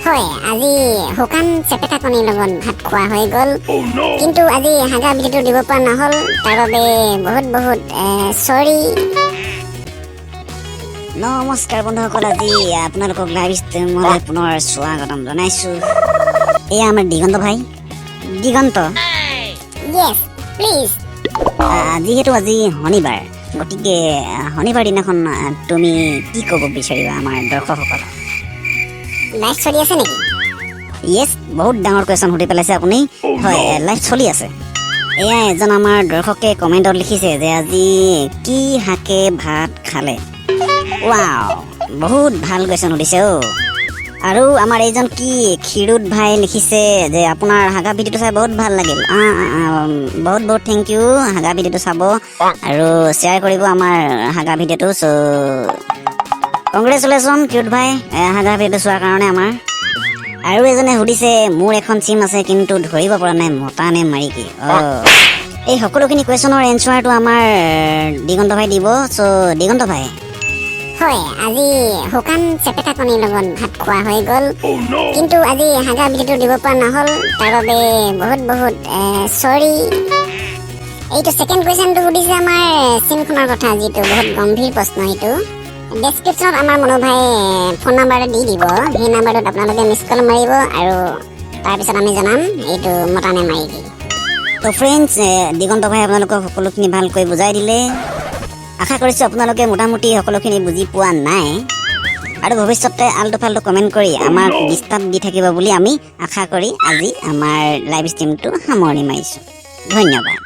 হয় আজি শুকান চেপেটা কণীৰ লগত ভাত খোৱা হৈ গ'ল কিন্তু আজি হাগা ভিডিঅ'টো দিব পৰা নহ'ল তাৰ বাবে বহুত বহুত সৰি নমস্কাৰ বন্ধুসকল, আজি আপোনালোকক লাইভ ষ্ট্ৰীমলৈ পুনৰ স্বাগতম জনাইছোঁ। এয়া আমাৰ দিগন্ত ভাই। দিগন্ত, ইয়েছ প্লিজ। যিহেতু আজি শনিবাৰ, গতিকে শনিবাৰ দিনাখন তুমি কি ক'ব বিচাৰিবা আমাৰ দৰ্শকসকলক? লাইভ চলি আছে নেকি? য়েছ, বহুত ডাঙৰ কুৱেশ্যন সুধি পেলাইছে আপুনি। হয়, লাইভ চলি আছে। এয়া এজন আমাৰ দৰ্শকে কমেণ্টত লিখিছে যে আজি কি শাকে ভাত খালে। ৱাও, বহুত ভাল কুৱেশ্যন সুধিছে আৰু আমাৰ এইজন কি ক্ষীৰোদ ভাই লিখিছে যে আপোনাৰ হাগা ভিডিঅ'টো চাই বহুত ভাল লাগিল। বহুত বহুত থেংক ইউ হাগা ভিডিঅ'টো চাব আৰু শ্বেয়াৰ কৰিব আমাৰ হাগা ভিডিঅ'টো। চ' কংগ্ৰেচুলেশ্যন ক্ষীৰোদ ভাই হাগা ভিডিঅ'টো চোৱাৰ কাৰণে আমাৰ। আৰু এজনে সুধিছে মোৰ এখন চিম আছে কিন্তু ধৰিব পৰা নাই মতা নে মাইকী। এই সকলোখিনি কুৱেশ্যনৰ এনচাৰটো আমাৰ দিগন্ত ভাই দিব। চ' দিগন্ত ভাই, হয় আজি শুকান চেপেটা কণীৰ লগত ভাত খোৱা হৈ গ'ল কিন্তু আজি হাগা ভিডিঅ'টো দিব পৰা নহ'ল তাৰ বাবে বহুত বহুত সৰি। এইটো ছেকেণ্ড কুৱেশ্যনটো সুধিছে আমাৰ চিমখনৰ কথা, যিটো বহুত গম্ভীৰ প্ৰশ্ন। এইটো ডেছক্ৰিপশ্যনত আমাৰ মনো ভাই ফোন নাম্বাৰটো দি দিব, সেই নাম্বাৰটোত আপোনালোকে মিছ কল মাৰিব আৰু তাৰপিছত আমি জনাম এইটো মতা নে মাইকী। তো ফ্ৰেণ্ডছ, দিগন্ত ভাই আপোনালোকক সকলোখিনি ভালকৈ বুজাই দিলে। আশা কৰিছোঁ আপোনালোকে মোটামুটি সকলোখিনি বুজি পোৱা নাই আৰু ভৱিষ্যতে আল্টু ফাল্টু কমেণ্ট কৰি আমাক ডিষ্টাৰ্ব দি থাকিব বুলি আমি আশা কৰি আজি আমাৰ লাইভ ষ্ট্ৰীমটো সামৰণি মাৰিছোঁ। ধন্যবাদ।